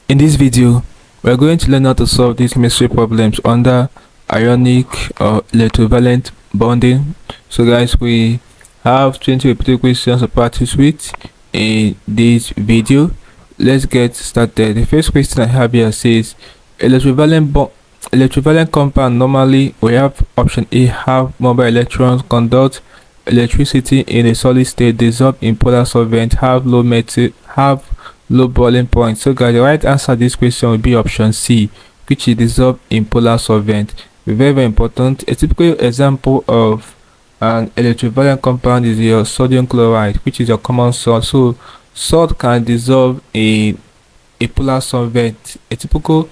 In this video, we are going to learn how to solve these chemistry problems under ionic or electrovalent bonding. So guys, we have 20 repeated questions to practice with in this video. Let's get started. The first question I have here says electrovalent compound normally we have option A have mobile electrons, conduct electricity in a solid state, dissolve in polar solvent, have low boiling point. So guys, the right answer to this question will be option C, which is dissolved in polar solvent. Very important. A typical example of an electrovalent compound is your sodium chloride, which is your common salt. So salt can dissolve in a polar solvent. A typical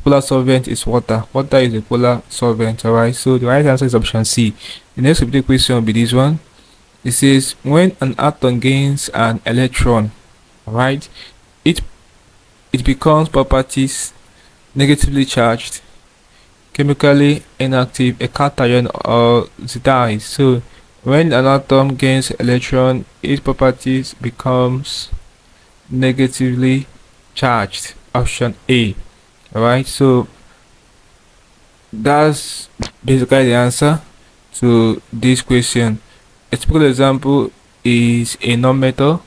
polar solvent is water. Water is a polar solvent. Alright, so the right answer is option C. The next repeated question will be this one. It says when an atom gains an electron, right, it becomes properties negatively charged, chemically inactive, a cation, or dies. So when an atom gains electron, its properties becomes negatively charged. Option A. Alright, so that's basically the answer to this question. A typical example is a non-metal.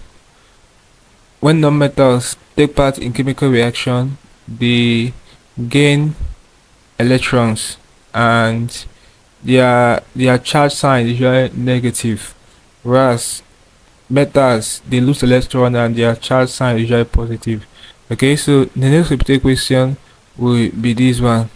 When non-metals take part in chemical reaction, they gain electrons and their charge sign is usually negative, whereas metals they lose electron and their charge sign is usually positive. Okay, so the next repeated question will be this one.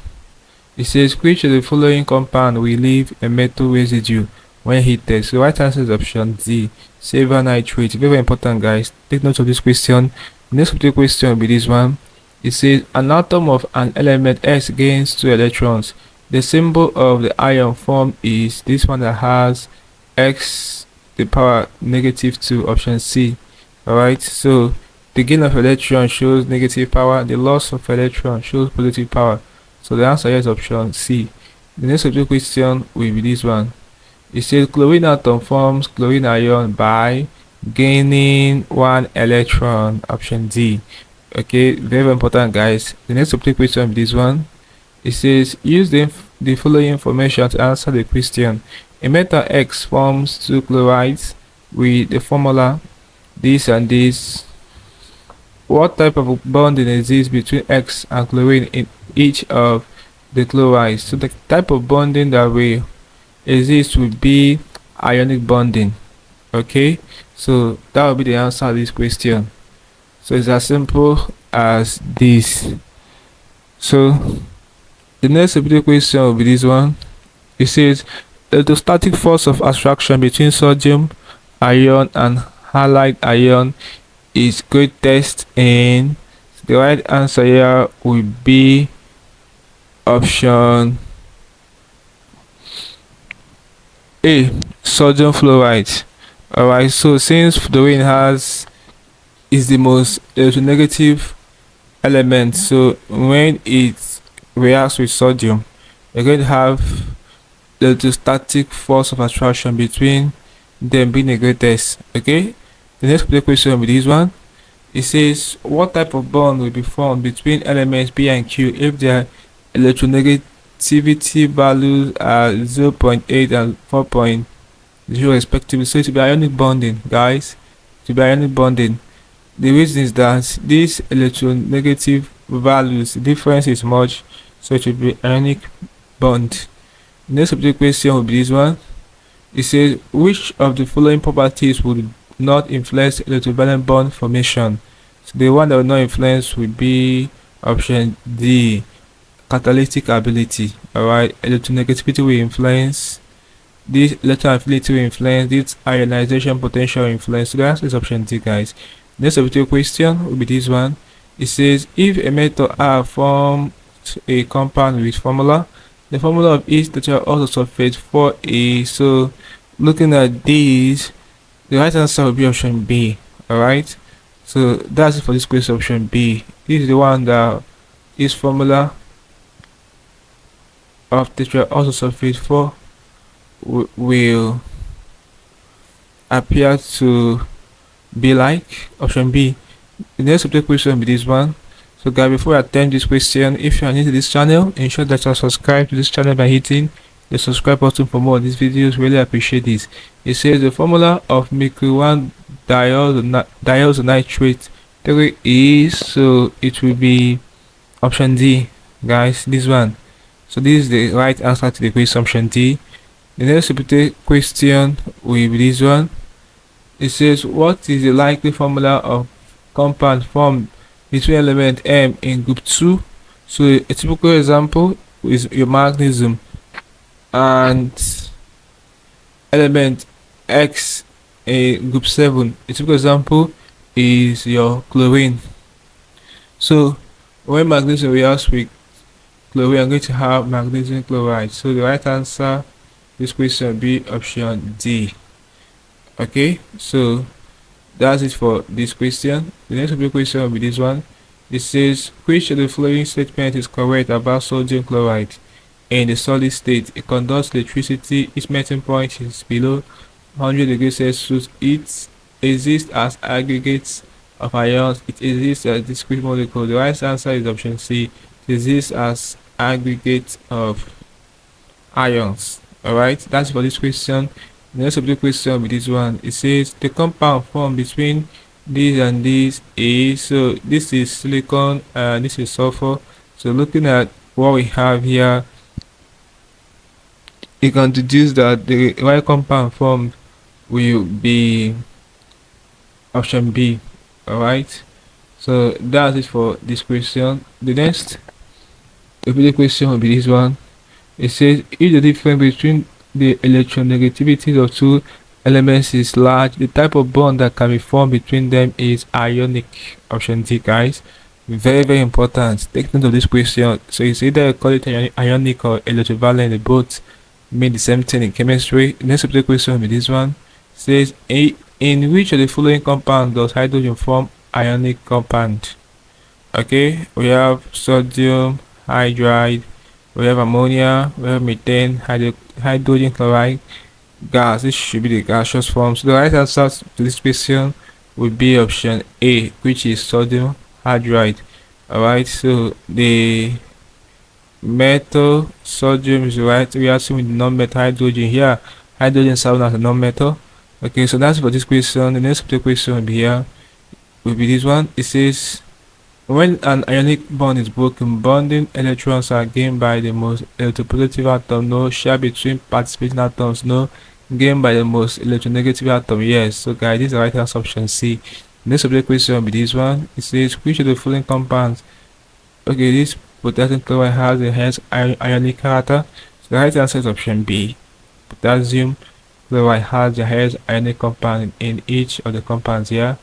It says which of the following compound will leave a metal residue when heated? So the right answer is option D, silver nitrate. Very important, guys. Take note of this question. The next repeated question will be this one. It says an atom of an element S gains 2 electrons. The symbol of the ion formed is this one that has x the power -2. Option C. Alright, so the gain of electron shows negative power, the loss of electron shows positive power. So the answer here is option C. The next subject question will be this one. It says chlorine atom forms chlorine ion by gaining 1 electron. Option D. Okay, very important, guys. The next subject question will be this one. It says use the following information to answer the question. A metal X forms 2 chlorides with the formula this and this. What type of bonding exists between X and chlorine in each of the chlorides? So the type of bonding that will exist will be ionic bonding. Okay, so that will be the answer to this question. So it's as simple as this. So the next repeated question will be this one. It says the electrostatic force of attraction between sodium ion and halide ion is greatest in. The right answer here will be option A, sodium fluoride. Alright, so since fluorine is the most electronegative element, so when it reacts with sodium, you're going to have the electrostatic force of attraction between them being the greatest. Okay, the next question will be this one. It says what type of bond will be formed between elements P and Q if their electronegativity values are 0.8 and 4.0 respectively. So it will be ionic bonding, guys. It will be ionic bonding. The reason is that these electronegative values, the difference is much, so it will be ionic bond. The next subject question will be this one. It says which of the following properties would not influence electrovalent bond formation? So the one that will not influence will be option D, catalytic ability. Alright, electronegativity will influence, this electron affinity will influence, this ionization potential will influence. So the answer is option D, guys. Next subject question will be this one. It says if a metal R forms a compound with formula, the formula of each tetra also sulfate 4A. So looking at these, the right answer will be option B. Alright, so that's it for this question. Option B, this is the one that is formula of tetra also sulfate 4 will appear to be like. Option B. The next subject question will be this one. So guys, before I attempt this question, if you are new to this channel, ensure that you are subscribed to this channel by hitting the subscribe button for more of these videos. Really appreciate this. It says the formula of mercury 1 diazonitrate 3 is, so it will be option D, guys, this one. So this is the right answer to the question, option D. The next repeated question will be this one. It says what is the likely formula of compound formed between element M in group 2? So a typical example is your magnesium and element X in group 7. A typical example is your chlorine. So when magnesium reacts with chlorine, I'm going to have magnesium chloride. So the right answer this question will be option D. Okay, so that's it for this question. The next question will be this one. It says which of the following statement is correct about sodium chloride? In the solid state, it conducts electricity. Its melting point is below 100 degrees Celsius. It exists as aggregates of ions. It exists as discrete molecules. The right answer is option C. It exists as aggregates of ions. Alright, that's for this question. The next subject question will be this one. It says the compound formed between this and this is, so this is silicon and this is sulfur. So looking at what we have here, you can deduce that the right compound formed will be option B. Alright, so that's it for this question. The next repeated question will be this one. It says if the difference between the electronegativities of two elements is large, the type of bond that can be formed between them is ionic. Option D, guys. Very important. Take note of this question. So it's either call it ionic or electrovalent. They both mean the same thing in chemistry. The next question will be this one. It says in which of the following compounds does hydrogen form ionic compound? Okay, we have sodium hydride, we have ammonia, we have methane, hydrogen chloride gas. This should be the gaseous form. So the right answer to this question would be option A, which is sodium hydride. Alright, so the metal sodium is right reacting with the non-metal hydrogen here. Hydrogen serves as a non-metal. Okay, so that's for this question. The next question will be here. Will be this one. It says when an ionic bond is broken, bonding electrons are gained by the most electropositive atom. No share between participating atoms. No gained by the most electronegative atom. Yes. So guys, this is the right answer, option C. Next subject question will be this one. It says which of the following compounds? Okay, this potassium chloride has a hence ionic character. So the right answer is option B. Potassium chloride has the highest ionic compound in each of the compounds here.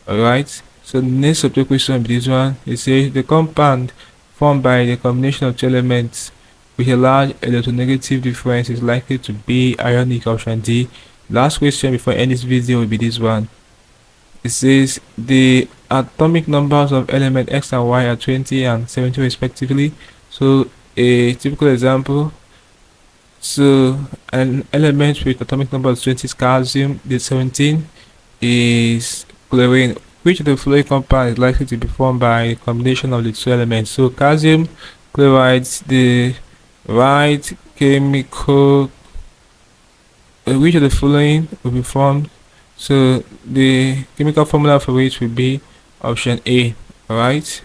Alright. So the next subject question will be this one. It says the compound formed by the combination of two elements with a large electronegative difference is likely to be ionic. Option D. Last question before ending this video will be this one. It says the atomic numbers of element X and Y are 20 and 70 respectively. So a typical example. So an element with atomic number of 20 is calcium. The 17 is chlorine. Which of the following compound is likely to be formed by a combination of the two elements? So calcium chloride, the right chemical, which of the following will be formed? So the chemical formula for which will be option A. Alright,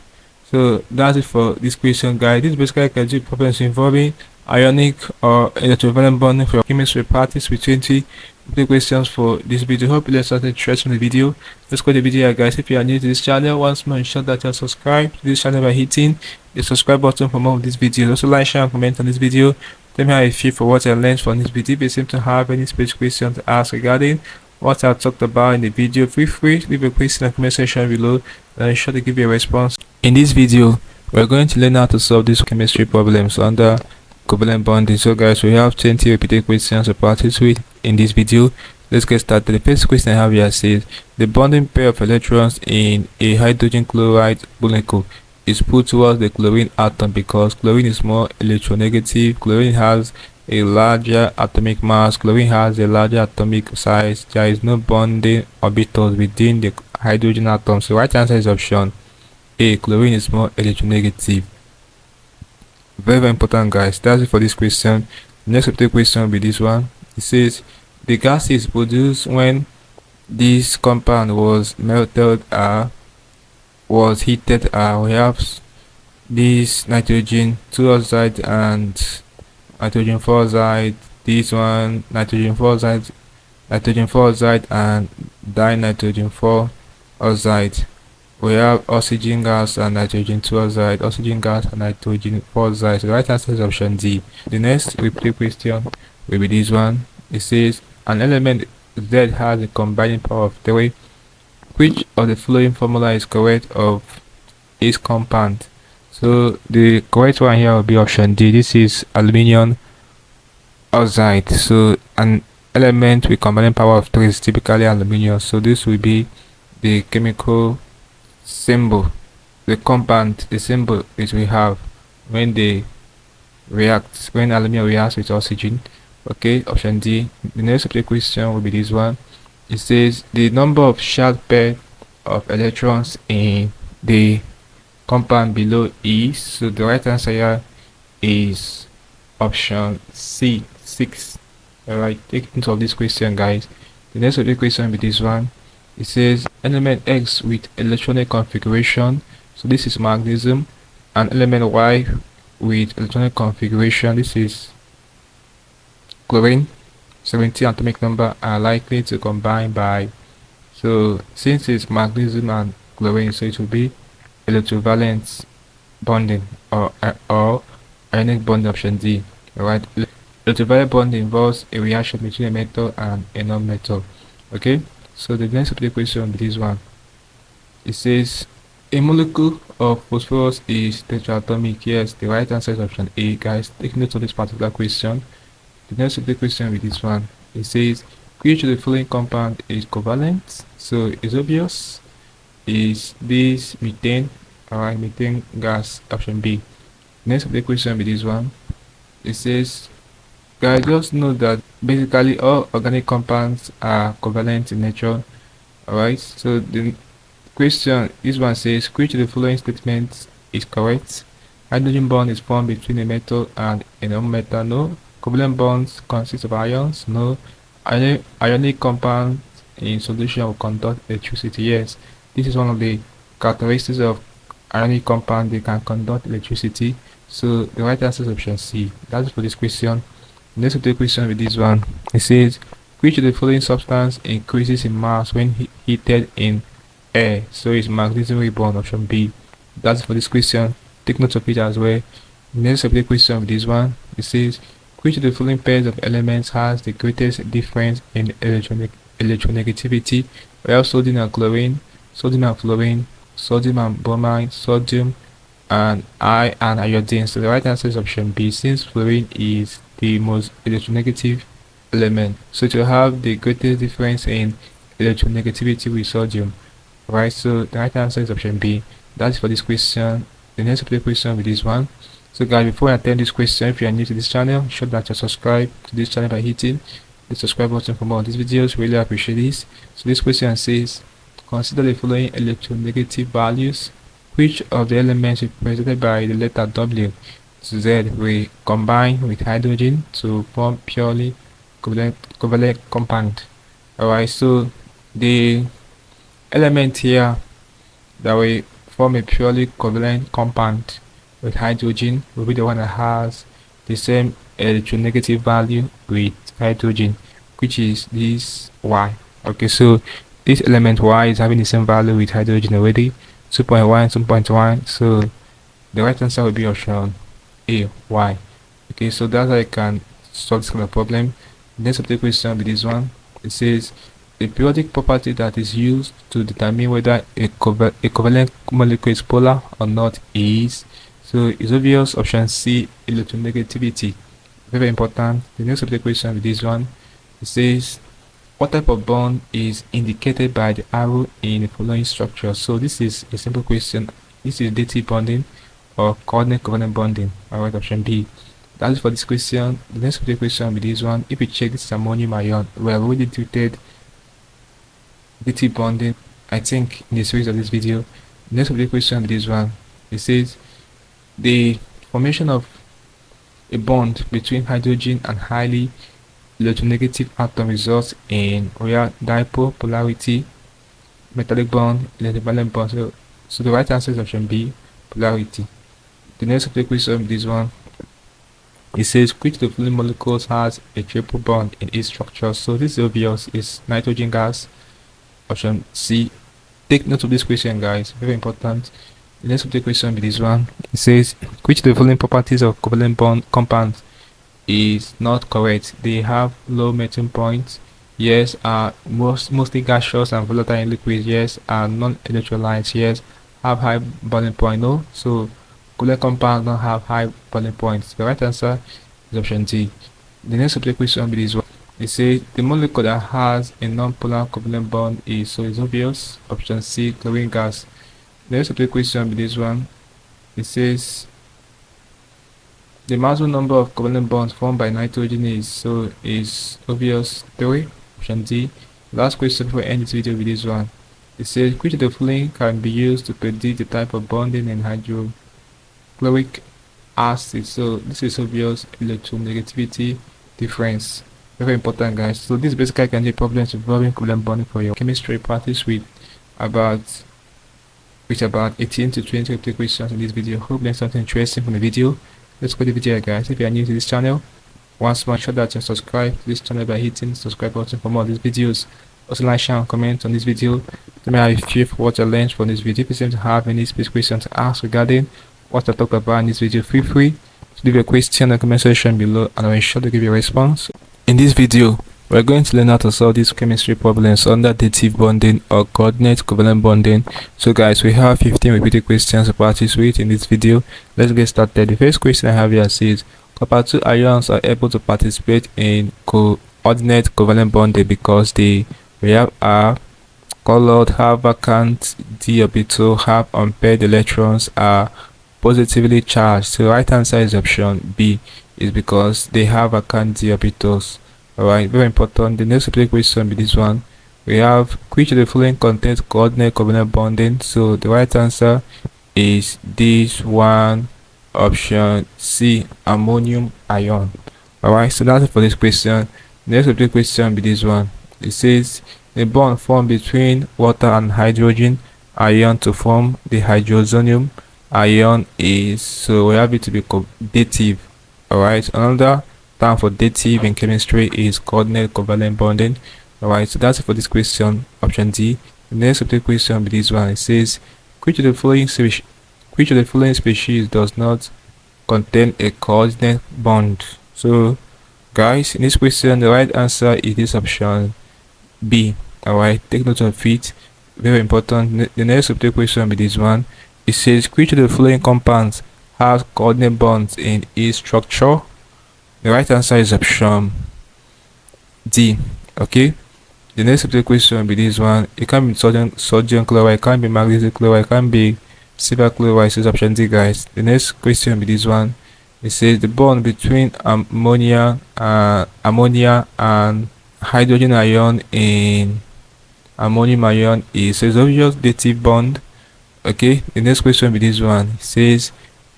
so that's it for this question, guys. This basically can do problems involving ionic or electrovalent bonding for chemistry practice with 20 questions for this video. Hope you learned something interesting in the video. Let's go to the video, guys. If you are new to this channel, once more ensure that you are subscribed to this channel by hitting the subscribe button for more of these videos. Also like, share and comment on this video. Tell me how you feel for what I learned from this video. If you seem to have any special questions to ask regarding what I talked about in the video, feel free to leave a question in the comment section below and ensure to give you a response. In this video, we're going to learn how to solve these chemistry problems under covalent bonding. So guys, we have 20 repeated questions to practice with in this video. Let's get started. The first question I have here says the bonding pair of electrons in a hydrogen chloride molecule is put towards the chlorine atom because chlorine is more electronegative. Chlorine has a larger atomic mass. Chlorine has a larger atomic size. There is no bonding orbitals within the hydrogen atom. So right answer is option A. Chlorine is more electronegative. Very, very important, guys. That's it for this question. Next question will be this one. It says the gas is produced when this compound was melted was heated. We have this nitrogen 2 oxide and nitrogen 4 oxide. This one nitrogen 4 oxide and dinitrogen 4 oxide. We have oxygen gas and nitrogen 2 oxide, oxygen gas and nitrogen 4 oxide. So the right answer is option D. The next replay question will be this one. It says an element Z has a combining power of 3. Which of the following formula is correct of its compound? So the correct one here will be option D. This is aluminium oxide. So an element with combining power of 3 is typically aluminium. So this will be the chemical symbol, the compound, the symbol which we have when they react, when aluminium reacts with oxygen. Okay, option D. The next question will be this one. It says the number of shared pair of electrons in the compound below is. So the right answer here is option C, 6. Alright, take note of this question, guys. The next question will be this one. It says element X with electronic configuration. So this is magnesium. And element Y with electronic configuration. This is chlorine. 17 atomic number are likely to combine by. So since it's magnesium and chlorine, so it will be electrovalent bonding or ionic bonding, option D. Alright, electrovalent bonding involves a reaction between a metal and a non-metal. Okay, so the next question will be this one. It says a molecule of phosphorus is tetraatomic. Yes, the right answer is option A, guys. Take note of this particular question. The next question with this one. It says which of the following compound is covalent? So it's obvious. Is this methane? Alright, methane gas, option B. Next question with this one. It says, guys, just know that basically all organic compounds are covalent in nature. Alright, so the question, this one says which of the following statements is correct? Hydrogen bond is formed between a metal and a non-metal. No. Covalent bonds consist of ions. No. Ionic compounds in solution will conduct electricity. Yes, this is one of the characteristics of ionic compound. They can conduct electricity. So the right answer is option C. That's for this question. Next question with this one. It says which of the following substance increases in mass when heated in air? So it's magnesium reborn, option B. That's for this question. Take note of it as well. Next question with this one. It says which of the following pairs of elements has the greatest difference in electronegativity? We have sodium and chlorine, sodium and fluorine, sodium and bromine, sodium and iodine. So the right answer is option B, since fluorine is the most electronegative element, so to have the greatest difference in electronegativity with sodium. Right, so the right answer is option B. That's for this question. The next question with this one. So guys, before I attend this question, if you are new to this channel, be sure that you subscribe to this channel by hitting the subscribe button for more of these videos. Really appreciate this. So this question says, consider the following electronegative values. Which of the elements represented by the letter W, Z, will combine with hydrogen to form purely covalent compound? Alright, so the element here that will form a purely covalent compound with hydrogen will be the one that has the same electronegative value with hydrogen, which is this Y. Okay, so this element Y is having the same value with hydrogen already, 2.1, 2.1. So the right answer will be option A, Y. Okay, so that's how I can solve this kind of problem. Next question will be this one. It says the periodic property that is used to determine whether a covalent molecule is polar or not is. So it's obvious, option C, electronegativity. Very important. The next question with this one, it says what type of bond is indicated by the arrow in the following structure? So this is a simple question. This is dative bonding or coordinate covalent bonding. Alright, option B. That's for this question. The next question with this one, if you check, this is ammonium ion. We have already treated dative bonding, I think, in the series of this video. Next of the question, this one, it says the formation of a bond between hydrogen and highly electronegative atom results in real dipole polarity metallic bond, electrovalent bond. So the right answer is option B, polarity. The next of the question, this one, it says which of the following molecules has a triple bond in its structure? So this is obvious, is nitrogen gas. Option C. Take note of this question, guys, very important. The next of the question, this one, it says which of the following properties of covalent bond compounds is not correct? They have low melting point, yes. Are mostly gaseous and volatile in liquids, yes. Are non-electrolytes, yes. Have high boiling point, no. So covalent compounds don't have high boiling points. The right answer is option D. The next subject question will be this one. It says the molecule that has a non-polar covalent bond is, so it's obvious, option C, chlorine gas. The next subject question will be this one. It says the maximum number of covalent bonds formed by nitrogen is, so is obvious, 3, option D. Last question for end this video with this one. It says which of the following can be used to predict the type of bonding in hydrochloric acid? So this is obvious, electronegativity difference. Very important, guys. So this basically can be problems involving covalent bonding for your chemistry practice with about 18 to 20 questions in this video. Hope you learned something interesting from the video. Let's go to the video, guys. If you are new to this channel, once more, ensure that you subscribe to this channel by hitting the subscribe button for more of these videos. Also like, share, and comment on this video. Let me know if you feel what you learned from this video. If you seem to have any specific questions to ask regarding what I talked about in this video, feel free to leave a question in the comment section below, and I'll ensure to give you a response. In this video, we're going to learn how to solve these chemistry problems under dative bonding or coordinate covalent bonding. So guys, we have 15 repeated questions to practice with in this video. Let's get started. The first question I have here says copper 2 ions are able to participate in coordinate covalent bonding because they are colored, have vacant d orbital, have unpaired electrons, are positively charged. So the right answer is option B, is because they have vacant d orbitals. Alright, very important. The next question will be this one. We have which of the following contains coordinate covalent bonding? So the right answer is this one, option C, ammonium ion. Alright, so that's it for this question. The next question will be this one. It says the bond formed between water and hydrogen ion to form the hydrozonium ion is, so we have it to be dative. Alright, another term for dative in chemistry is coordinate covalent bonding. Alright, so that's it for this question, option D. The next question will be this one. It says which of the following species does not contain a coordinate bond? So guys, in this question the right answer is this option B. Alright, take note of it, very important. The next question will be this one. It says which of the following compounds has coordinate bonds in its structure? The right answer is option D. Okay, the next question will be this one. It can be sodium chloride, it can be magnesium chloride, it can be silver chloride. So it's option D, guys. The next question will be this one. It says the bond between ammonia and hydrogen ion in ammonium ion is, so it's obvious, dative bond. Okay, the next question will be this one. It says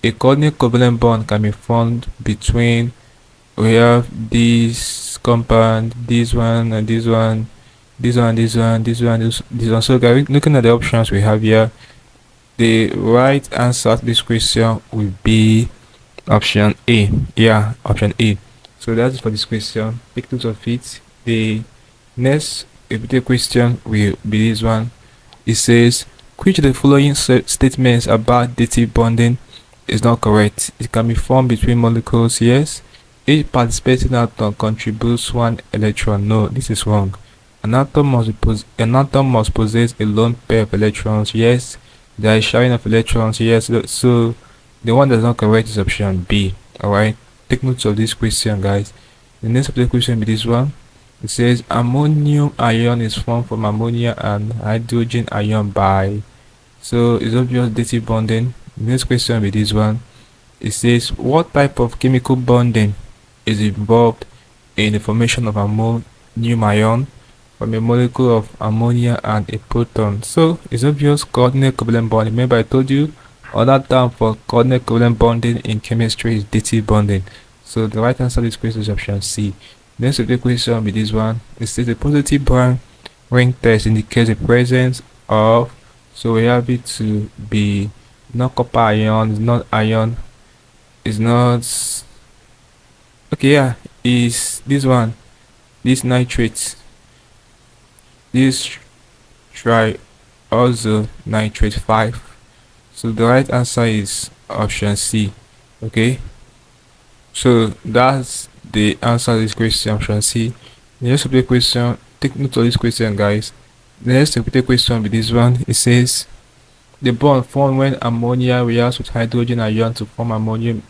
a coordinate covalent bond can be formed between, we have this compound, this one, and this one, this one, this one, this one, this one. So guys, looking at the options we have here, the right answer to this question will be option A. Yeah, option A. So that's it for this question. Take note of it. The next repeated question will be this one. It says which of the following statements about dative bonding is not correct? It can be formed between molecules, yes. Each participating atom contributes 1 electron. No, this is wrong. An atom must possess a lone pair of electrons. Yes. There is sharing of electrons. Yes. So the one that's not correct is option B. Alright, take note of this question, guys. The next question will be this one. It says ammonium ion is formed from ammonia and hydrogen ion by, so it's obvious, dative bonding. The next question will be this one. It says what type of chemical bonding is involved in the formation of ammonium ion? from a molecule of ammonia and a proton. So it's obvious coordinate covalent bonding. Remember I told you another term for coordinate covalent bonding in chemistry is dative bonding. So the right answer to this question is option C. Next question will be this one. It says the positive bond ring test indicates the presence of, so we have it to be not copper ion, it's not ion, it's not, okay, yeah, is this one, this nitrate, this try also nitrate 5. So the right answer is option C. Okay, so that's the answer to this question, option C. The next repeated question, take note of this question, guys. The next repeated question will be this one. It says the bond formed when ammonia reacts with hydrogen ion to form ammonium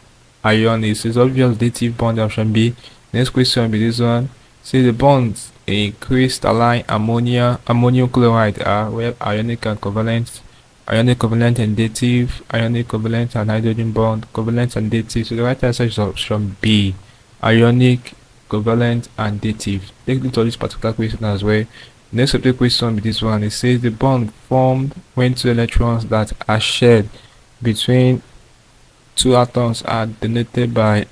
ion is obvious dative bond, option B. Next question will be this one. Say the bonds in crystalline ammonium chloride are where ionic and covalent, ionic covalent and dative, ionic covalent and hydrogen bond, covalent and dative. So the right answer is option B, ionic, covalent and dative. Take note of this particular question as well. Next subject question will be this one. It says the bond formed when two electrons that are shared between two atoms are denoted by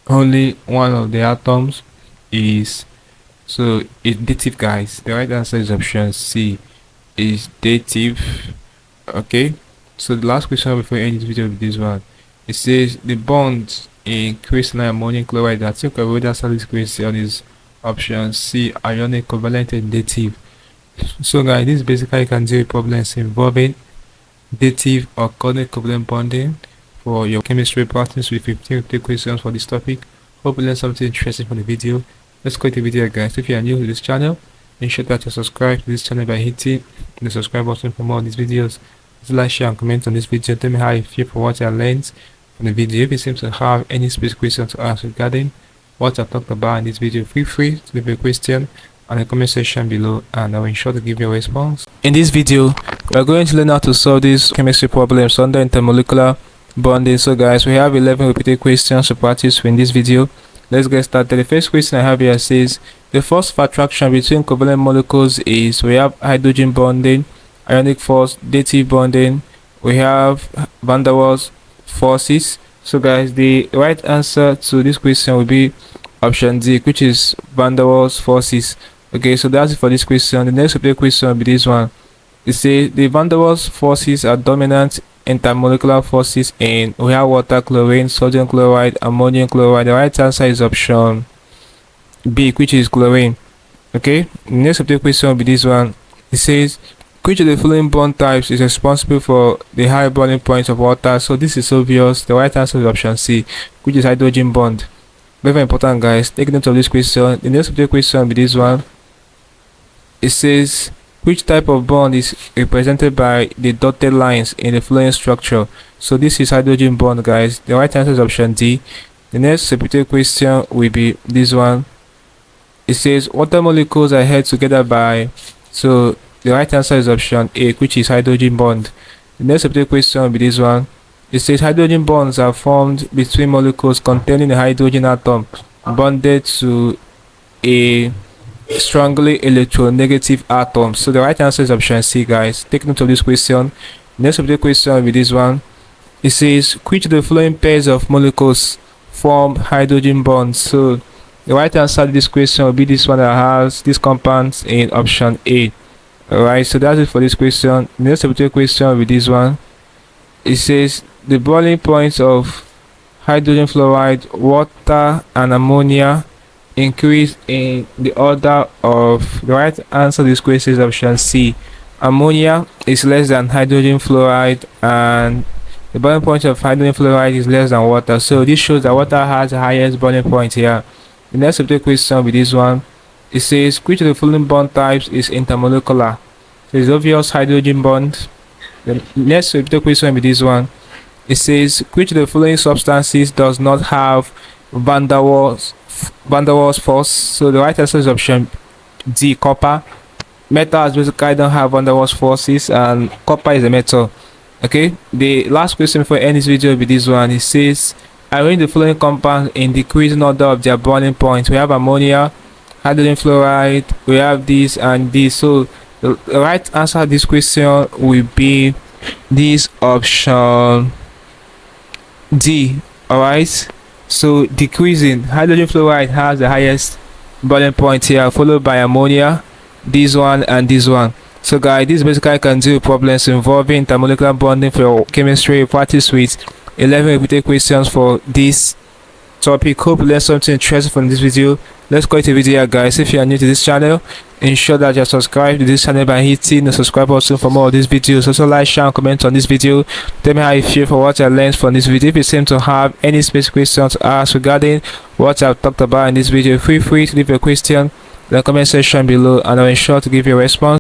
only one of the atoms is, so it's dative, guys. The right answer is option C, is dative. Okay, so the last question before I end this video with this one. It says the bonds in crystalline ammonium chloride. I think I already answered this question is option C, ionic, covalent and dative. So guys, this basically can deal with problems involving dative or coordinate covalent bonding for your chemistry practice with 15 questions for this topic. Hope you learned something interesting from the video. Let's go to the video, guys. If you are new to this channel, ensure that you subscribe to this channel by hitting the subscribe button for more of these videos. Please like, share and comment on this video. Tell me how you feel for what I learned from the video. If you seem to have any specific questions to ask regarding what I talked about in this video, feel free to leave a question in the comment section below and I will ensure to give you a response. In this video, we are going to learn how to solve these chemistry problems under intermolecular bonding. So guys, we have 11 repeated questions to practice in this video. Let's get started. The first question I have here says the force of attraction between covalent molecules is, we have hydrogen bonding, ionic force, dative bonding, we have van der Waals forces. So guys, the right answer to this question will be option D, which is van der Waals forces. Okay, so that's it for this question. The next question will be this one. It says the van der Waals forces are dominant intermolecular forces in, we have water, chlorine, sodium chloride, ammonium chloride. The right answer is option B, which is chlorine. Okay, the next question will be this one. It says which of the following bond types is responsible for the high boiling point of water? So this is obvious. The right answer is option C, which is hydrogen bond. Very important, guys. Take note of this question. The next question will be this one. It says which type of bond is represented by the dotted lines in the following structure? So this is hydrogen bond, guys. The right answer is option D. The next repeated question will be this one. It says water molecules are held together by, so the right answer is option A, which is hydrogen bond. The next repeated question will be this one. It says hydrogen bonds are formed between molecules containing a hydrogen atom bonded to a strongly electronegative atom. So the right answer is option C, guys. Take note of this question. Next question will be this one. It says which of the following pairs of molecules form hydrogen bonds? So the right answer to this question will be this one that has these compounds in option A. Alright, so that's it for this question. Next question will be this one. It says the boiling points of hydrogen fluoride, water and ammonia increase in the order of, the right answer to this question is option C. Ammonia is less than hydrogen fluoride and the boiling point of hydrogen fluoride is less than water. So this shows that water has the highest boiling point here. The next question will be this one. It says which of the following bond types is intermolecular? So it's obvious hydrogen bond. The next question will be this one. It says which of the following substances does not have van der Waals force? So the right answer is option D, copper. Metals basically don't have van der Waals forces and copper is a metal. Okay, the last question for end this video will be this one. It says arrange the following compounds in decreasing order of their boiling point. We have ammonia, hydrogen fluoride, we have this and this. So the right answer to this question will be this option D. Alright, so decreasing, hydrogen fluoride has the highest boiling point here, followed by ammonia, this one and this one. So guys, this basically can do problems involving thermomolecular bonding for your chemistry. Practice with 11 repeated questions for this topic. Hope you learned something interesting from this video. Let's go to the video, guys. If you are new to this channel, ensure that you are subscribed to this channel by hitting the subscribe button for more of these videos. Also like, share and comment on this video. Tell me how you feel for what I learned from this video. If you seem to have any specific questions to ask regarding what I've talked about in this video, feel free to leave a question in the comment section below and I'll ensure to give you a response.